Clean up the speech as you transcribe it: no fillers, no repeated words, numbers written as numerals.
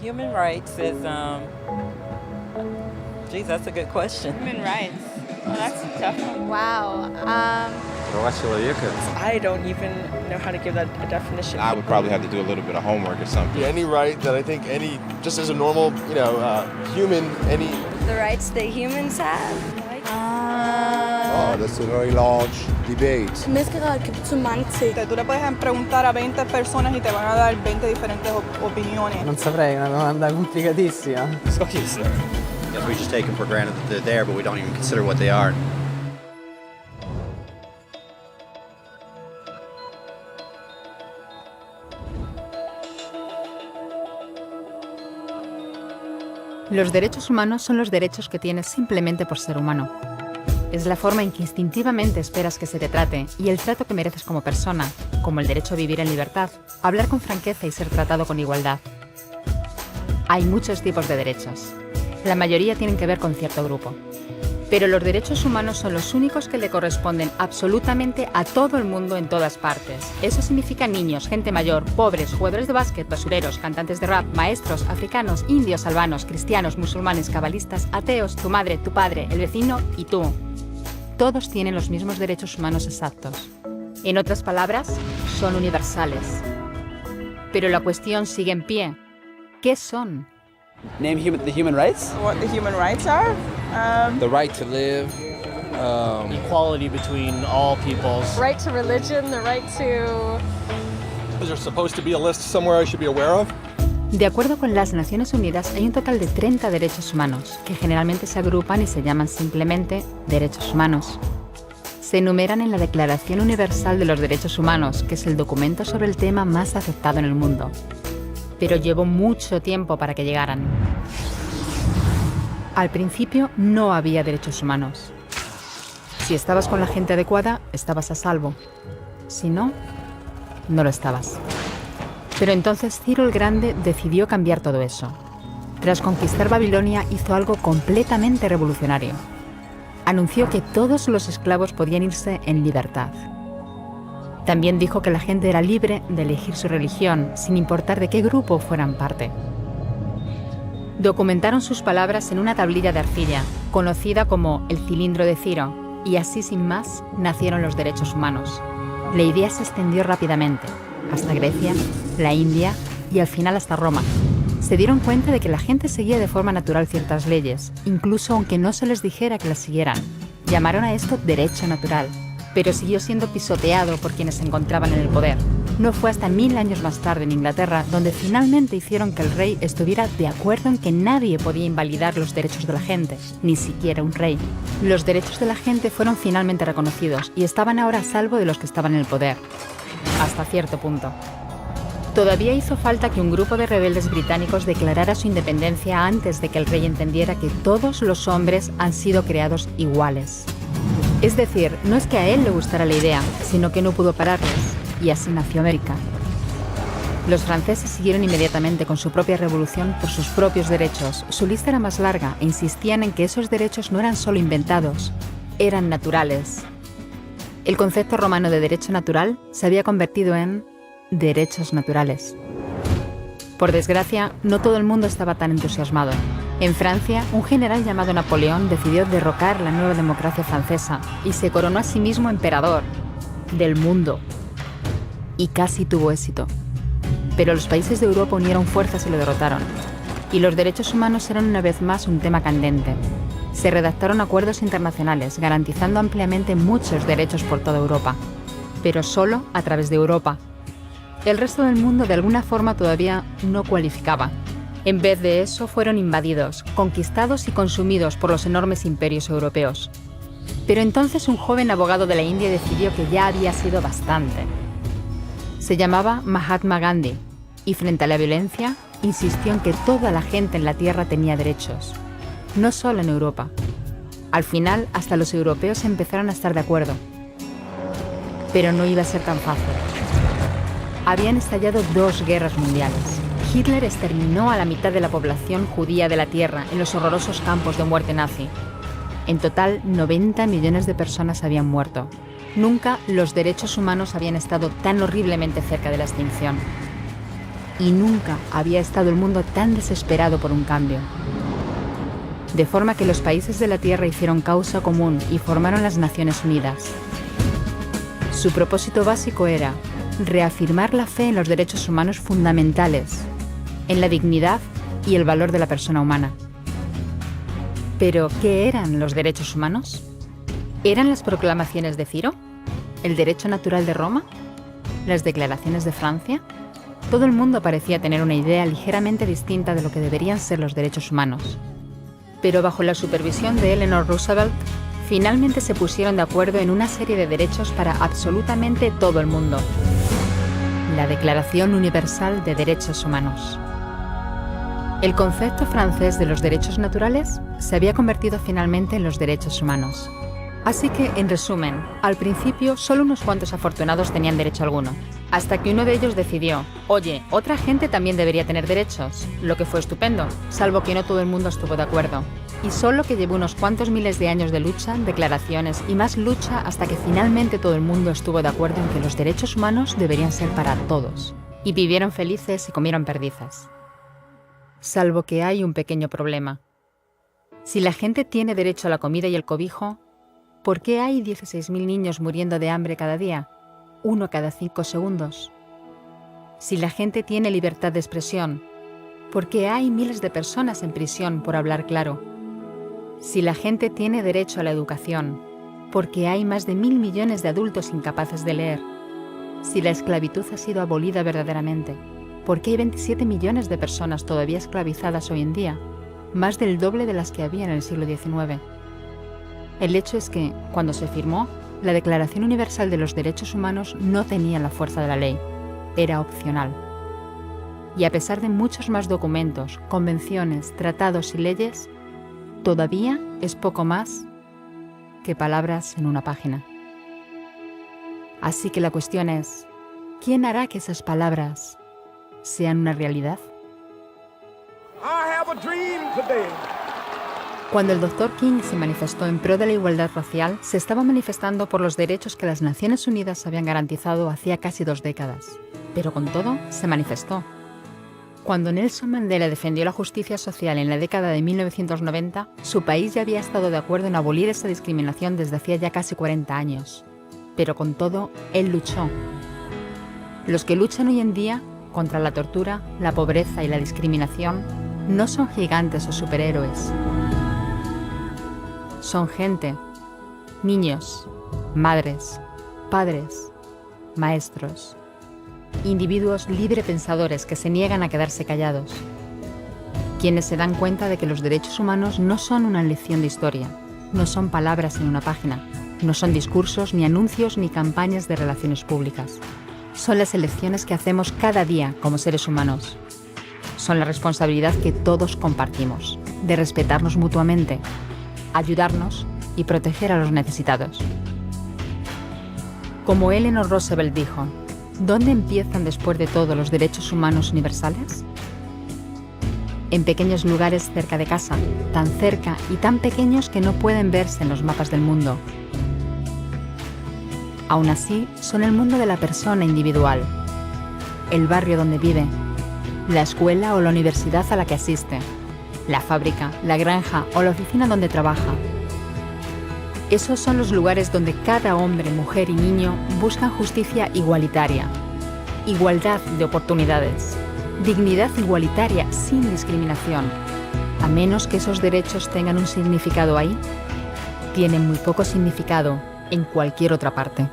Human rights is, geez, that's a good question. Human rights. Well, that's a tough one. Wow. I don't even know how to give that a definition. I would probably have to do a little bit of homework or something. Any right that I think just as a normal, human, The rights that humans have. Oh, that's a very large debate. Menneskerettigheder kan betyde mange ting. Tú le puedes preguntar a 20 personas y te van a dar 20 diferentes opiniones. Non saprei, è una domanda complicatissima. Yes, we just take them for granted that they're there, but we don't even consider what they are. Los derechos humanos son los derechos que tienes simplemente por ser humano. Es la forma en que instintivamente esperas que se te trate y el trato que mereces como persona, como el derecho a vivir en libertad, hablar con franqueza y ser tratado con igualdad. Hay muchos tipos de derechos. La mayoría tienen que ver con cierto grupo. Pero los derechos humanos son los únicos que le corresponden absolutamente a todo el mundo en todas partes. Eso significa niños, gente mayor, pobres, jugadores de básquet, basureros, cantantes de rap, maestros, africanos, indios, albanos, cristianos, musulmanes, cabalistas, ateos, tu madre, tu padre, el vecino y tú. Todos tienen los mismos derechos humanos exactos. En otras palabras, son universales. Pero la cuestión sigue en pie. ¿Qué son? Name the human rights? What the human rights are? the right to live. Equality between all peoples. Right to religion, the right to... Is there supposed to be a list somewhere I should be aware of? De acuerdo con las Naciones Unidas, hay un total de 30 derechos humanos, que generalmente se agrupan y se llaman simplemente derechos humanos. Se enumeran en la Declaración Universal de los Derechos Humanos, que es el documento sobre el tema más aceptado en el mundo. Pero llevó mucho tiempo para que llegaran. Al principio no había derechos humanos. Si estabas con la gente adecuada, estabas a salvo. Si no, no lo estabas. Pero entonces Ciro el Grande decidió cambiar todo eso. Tras conquistar Babilonia, hizo algo completamente revolucionario. Anunció que todos los esclavos podían irse en libertad. También dijo que la gente era libre de elegir su religión, sin importar de qué grupo fueran parte. Documentaron sus palabras en una tablilla de arcilla, conocida como el cilindro de Ciro, y así sin más nacieron los derechos humanos. La idea se extendió rápidamente, hasta Grecia, la India y al final hasta Roma. Se dieron cuenta de que la gente seguía de forma natural ciertas leyes, incluso aunque no se les dijera que las siguieran. Llamaron a esto derecho natural, pero siguió siendo pisoteado por quienes se encontraban en el poder. No fue hasta 1000 años más tarde en Inglaterra donde finalmente hicieron que el rey estuviera de acuerdo en que nadie podía invalidar los derechos de la gente, ni siquiera un rey. Los derechos de la gente fueron finalmente reconocidos y estaban ahora a salvo de los que estaban en el poder. Hasta cierto punto. Todavía hizo falta que un grupo de rebeldes británicos declarara su independencia antes de que el rey entendiera que todos los hombres han sido creados iguales. Es decir, no es que a él le gustara la idea, sino que no pudo pararlos, y así nació América. Los franceses siguieron inmediatamente con su propia revolución por sus propios derechos. Su lista era más larga e insistían en que esos derechos no eran solo inventados, eran naturales. El concepto romano de derecho natural se había convertido en derechos naturales. Por desgracia, no todo el mundo estaba tan entusiasmado. En Francia, un general llamado Napoleón decidió derrocar la nueva democracia francesa y se coronó a sí mismo emperador del mundo. Y casi tuvo éxito. Pero los países de Europa unieron fuerzas y lo derrotaron. Y los derechos humanos eran una vez más un tema candente. Se redactaron acuerdos internacionales garantizando ampliamente muchos derechos por toda Europa, pero solo a través de Europa. El resto del mundo de alguna forma todavía no cualificaba. En vez de eso fueron invadidos, conquistados y consumidos por los enormes imperios europeos. Pero entonces un joven abogado de la India decidió que ya había sido bastante. Se llamaba Mahatma Gandhi y frente a la violencia insistió en que toda la gente en la tierra tenía derechos. No solo en Europa. Al final, hasta los europeos empezaron a estar de acuerdo. Pero no iba a ser tan fácil. Habían estallado 2 guerras mundiales. Hitler exterminó a la mitad de la población judía de la Tierra en los horrorosos campos de muerte nazi. En total, 90 millones de personas habían muerto. Nunca los derechos humanos habían estado tan horriblemente cerca de la extinción. y nunca había estado el mundo tan desesperado por un cambio. De forma que los países de la Tierra hicieron causa común y formaron las Naciones Unidas. Su propósito básico era reafirmar la fe en los derechos humanos fundamentales, en la dignidad y el valor de la persona humana. ¿Pero qué eran los derechos humanos? ¿Eran las proclamaciones de Ciro? ¿El derecho natural de Roma? ¿Las declaraciones de Francia? Todo el mundo parecía tener una idea ligeramente distinta de lo que deberían ser los derechos humanos. Pero bajo la supervisión de Eleanor Roosevelt, finalmente se pusieron de acuerdo en una serie de derechos para absolutamente todo el mundo. La Declaración Universal de Derechos Humanos. El concepto francés de los derechos naturales se había convertido finalmente en los derechos humanos. Así que, en resumen, al principio solo unos cuantos afortunados tenían derecho alguno, hasta que uno de ellos decidió, oye, otra gente también debería tener derechos, lo que fue estupendo, salvo que no todo el mundo estuvo de acuerdo. Y solo que llevó unos cuantos miles de años de lucha, declaraciones y más lucha hasta que finalmente todo el mundo estuvo de acuerdo en que los derechos humanos deberían ser para todos. Y vivieron felices y comieron perdices. Salvo que hay un pequeño problema. Si la gente tiene derecho a la comida y el cobijo, ¿por qué hay 16.000 niños muriendo de hambre cada día? 1 cada 5 segundos. Si la gente tiene libertad de expresión, ¿por qué hay miles de personas en prisión por hablar claro? Si la gente tiene derecho a la educación, ¿por qué hay más de 1.000 millones de adultos incapaces de leer? Si la esclavitud ha sido abolida verdaderamente, ¿por qué hay 27 millones de personas todavía esclavizadas hoy en día? Más del doble de las que había en el siglo XIX. El hecho es que, cuando se firmó, la Declaración Universal de los Derechos Humanos no tenía la fuerza de la ley. Era opcional. Y a pesar de muchos más documentos, convenciones, tratados y leyes, todavía es poco más que palabras en una página. Así que la cuestión es, ¿quién hará que esas palabras sean una realidad? Cuando el Dr. King se manifestó en pro de la igualdad racial, se estaba manifestando por los derechos que las Naciones Unidas habían garantizado hacía casi 2 décadas. Pero con todo, se manifestó. Cuando Nelson Mandela defendió la justicia social en la década de 1990, su país ya había estado de acuerdo en abolir esa discriminación desde hacía ya casi 40 años. Pero con todo, él luchó. Los que luchan hoy en día contra la tortura, la pobreza y la discriminación no son gigantes o superhéroes. Son gente, niños, madres, padres, maestros, individuos librepensadores que se niegan a quedarse callados, quienes se dan cuenta de que los derechos humanos no son una lección de historia, no son palabras en una página, no son discursos, ni anuncios, ni campañas de relaciones públicas. Son las elecciones que hacemos cada día como seres humanos. Son la responsabilidad que todos compartimos, de respetarnos mutuamente, ayudarnos y proteger a los necesitados. Como Eleanor Roosevelt dijo, ¿dónde empiezan después de todo los derechos humanos universales? En pequeños lugares cerca de casa, tan cerca y tan pequeños que no pueden verse en los mapas del mundo. Aún así, son el mundo de la persona individual, el barrio donde vive, la escuela o la universidad a la que asiste, la fábrica, la granja o la oficina donde trabaja. Esos son los lugares donde cada hombre, mujer y niño buscan justicia igualitaria, igualdad de oportunidades, dignidad igualitaria sin discriminación. A menos que esos derechos tengan un significado ahí, tienen muy poco significado en cualquier otra parte.